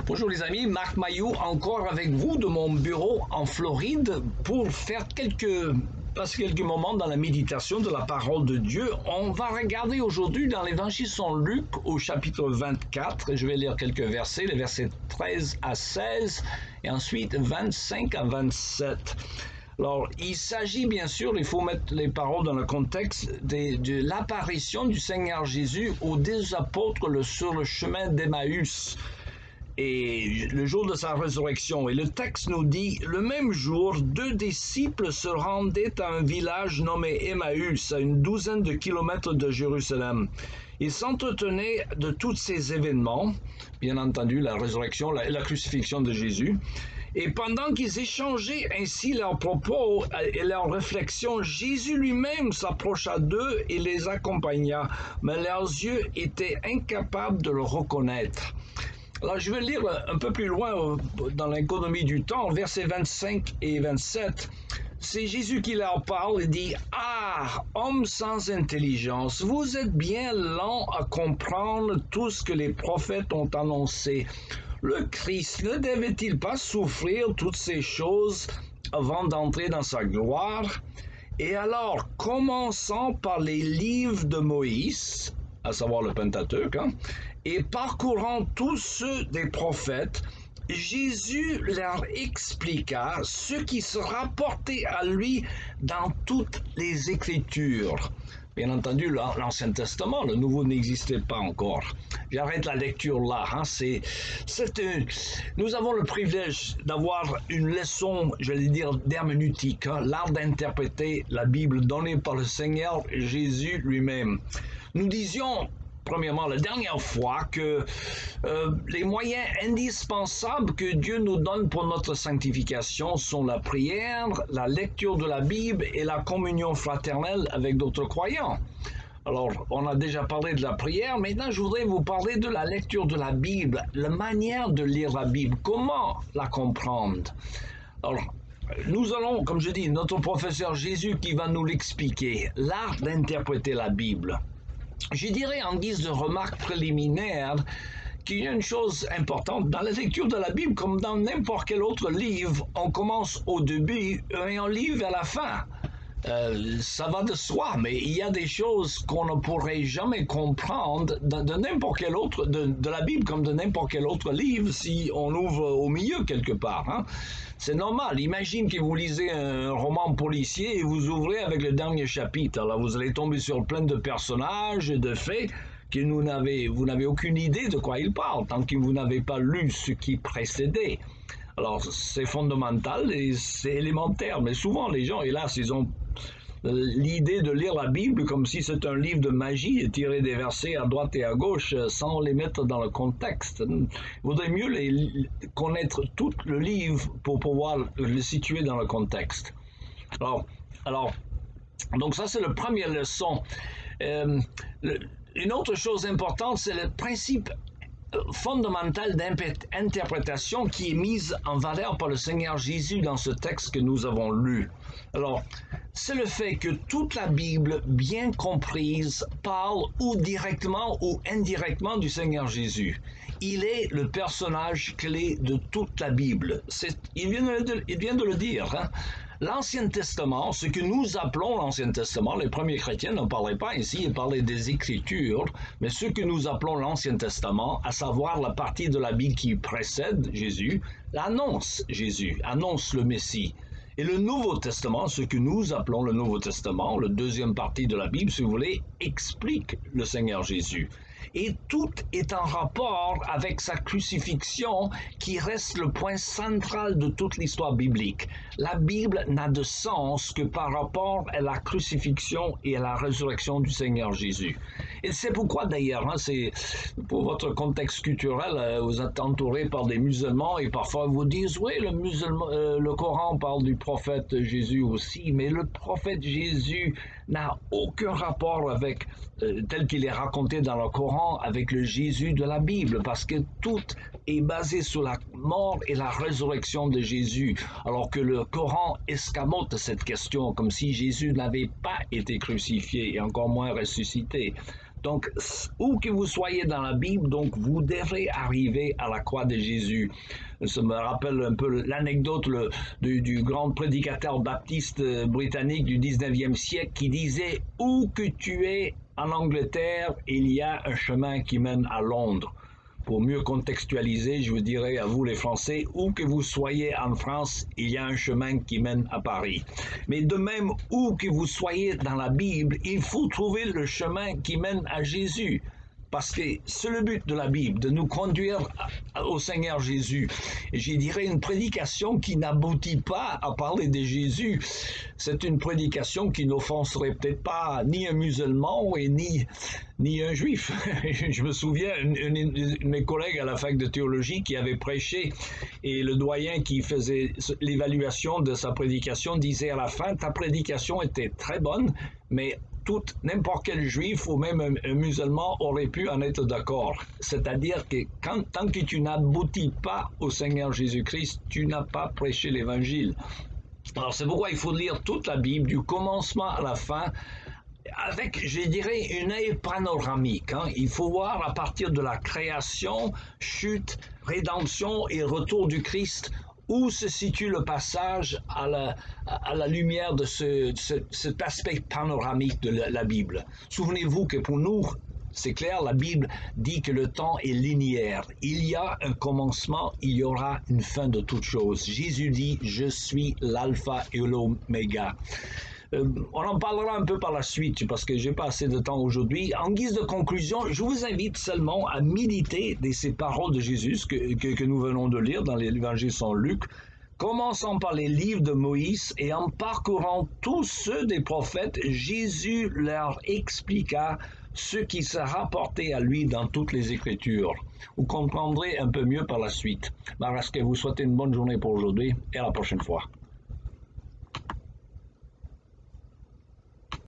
Bonjour les amis, Marc Mailloux encore avec vous de mon bureau en Floride pour faire passer quelques moments dans la méditation de la parole de Dieu. On va regarder aujourd'hui dans l'évangile Saint Luc au chapitre 24, et je vais lire quelques versets, les versets 13 à 16 et ensuite 25 à 27. Alors, il s'agit bien sûr, il faut mettre les paroles dans le contexte de l'apparition du Seigneur Jésus aux deux apôtres sur le chemin d'Emmaüs et le jour de sa résurrection. Et le texte nous dit, le même jour, 2 disciples se rendaient à un village nommé Emmaüs, à une douzaine de kilomètres de Jérusalem. Ils s'entretenaient de tous ces événements, bien entendu la résurrection et la crucifixion de Jésus. Et pendant qu'ils échangeaient ainsi leurs propos et leurs réflexions, Jésus lui-même s'approcha d'eux et les accompagna, mais leurs yeux étaient incapables de le reconnaître. Alors, je vais lire un peu plus loin dans l'économie du temps, versets 25 et 27. C'est Jésus qui leur parle et dit « Ah, hommes sans intelligence, vous êtes bien lents à comprendre tout ce que les prophètes ont annoncé. Le Christ ne devait-il pas souffrir toutes ces choses avant d'entrer dans sa gloire? Et alors, commençant par les livres de Moïse, à savoir le Pentateuque, et parcourant tous ceux des prophètes, Jésus leur expliqua ce qui se rapportait à lui dans toutes les Écritures. Bien entendu, l'Ancien Testament, le Nouveau n'existait pas encore. J'arrête la lecture là. Nous avons le privilège d'avoir une leçon, je vais dire, d'herméneutique, l'art d'interpréter la Bible donnée par le Seigneur Jésus lui-même. Nous disions premièrement, la dernière fois, que les moyens indispensables que Dieu nous donne pour notre sanctification sont la prière, la lecture de la Bible et la communion fraternelle avec d'autres croyants. Alors, on a déjà parlé de la prière, maintenant je voudrais vous parler de la lecture de la Bible, la manière de lire la Bible, comment la comprendre. Alors, nous allons, comme je dis, notre professeur Jésus qui va nous l'expliquer, l'art d'interpréter la Bible. Je dirais en guise de remarque préliminaire qu'il y a une chose importante. Dans la lecture de la Bible, comme dans n'importe quel autre livre, on commence au début et on lit vers la fin. Ça va de soi, mais il y a des choses qu'on ne pourrait jamais comprendre de n'importe quel autre, de la Bible comme de n'importe quel autre livre si on ouvre au milieu quelque part. C'est normal. Imagine que vous lisez un roman policier et vous ouvrez avec le dernier chapitre. Alors vous allez tomber sur plein de personnages, de faits que vous n'avez aucune idée de quoi ils parlent tant que vous n'avez pas lu ce qui précédait. Alors, c'est fondamental et c'est élémentaire, mais souvent les gens, hélas, ils ont l'idée de lire la Bible comme si c'était un livre de magie et tirer des versets à droite et à gauche sans les mettre dans le contexte. Il vaudrait mieux connaître tout le livre pour pouvoir le situer dans le contexte. Alors donc ça c'est la première leçon. Une autre chose importante, c'est le principe fondamentale d'interprétation qui est mise en valeur par le Seigneur Jésus dans ce texte que nous avons lu. Alors, c'est le fait que toute la Bible, bien comprise, parle ou directement ou indirectement du Seigneur Jésus. Il est le personnage clé de toute la Bible. Il vient de le dire. L'Ancien Testament, ce que nous appelons l'Ancien Testament, les premiers chrétiens ne parlaient pas ici, ils parlaient des Écritures, mais ce que nous appelons l'Ancien Testament, à savoir la partie de la Bible qui précède Jésus, annonce Jésus, annonce le Messie. Et le Nouveau Testament, ce que nous appelons le Nouveau Testament, la deuxième partie de la Bible, si vous voulez, explique le Seigneur Jésus. Et tout est en rapport avec sa crucifixion qui reste le point central de toute l'histoire biblique. La Bible n'a de sens que par rapport à la crucifixion et à la résurrection du Seigneur Jésus. Et c'est pourquoi d'ailleurs, c'est pour votre contexte culturel, vous êtes entouré par des musulmans et parfois vous disent oui, le Coran parle du prophète Jésus aussi, mais le prophète Jésus n'a aucun rapport avec, tel qu'il est raconté dans le Coran, avec le Jésus de la Bible, parce que tout est basé sur la mort et la résurrection de Jésus, alors que le Coran escamote cette question, comme si Jésus n'avait pas été crucifié et encore moins ressuscité. Donc, où que vous soyez dans la Bible, donc vous devrez arriver à la croix de Jésus. Ça me rappelle un peu l'anecdote du grand prédicateur baptiste britannique du 19e siècle qui disait « Où que tu es en Angleterre, il y a un chemin qui mène à Londres ». Pour mieux contextualiser, je vous dirais à vous les Français, où que vous soyez en France, il y a un chemin qui mène à Paris. Mais de même, où que vous soyez dans la Bible, il faut trouver le chemin qui mène à Jésus. Parce que c'est le but de la Bible, de nous conduire au Seigneur Jésus. Et je dirais une prédication qui n'aboutit pas à parler de Jésus. C'est une prédication qui n'offenserait peut-être pas ni un musulman et ni un juif. Je me souviens, une de mes collègues à la fac de théologie qui avait prêché et le doyen qui faisait l'évaluation de sa prédication disait à la fin, ta prédication était très bonne, mais n'importe quel juif ou même un musulman aurait pu en être d'accord. C'est-à-dire que tant que tu n'aboutis pas au Seigneur Jésus-Christ, tu n'as pas prêché l'Évangile. Alors c'est pourquoi il faut lire toute la Bible, du commencement à la fin, avec, je dirais, une œil panoramique. Il faut voir à partir de la création, chute, rédemption et retour du Christ, où se situe le passage à la lumière de cet aspect panoramique de la Bible. Souvenez-vous que pour nous, c'est clair, la Bible dit que le temps est linéaire. Il y a un commencement, il y aura une fin de toute chose. Jésus dit, je suis l'alpha et l'oméga. On en parlera un peu par la suite parce que j'ai pas assez de temps aujourd'hui. En guise de conclusion, je vous invite seulement à méditer de ces paroles de Jésus que nous venons de lire dans l'évangile Saint Luc, commençant par les livres de Moïse et en parcourant tous ceux des prophètes, Jésus leur expliqua ce qui se rapportait à lui dans toutes les Écritures. Vous comprendrez un peu mieux par la suite. Alors, est-ce que vous souhaitez une bonne journée pour aujourd'hui et à la prochaine fois.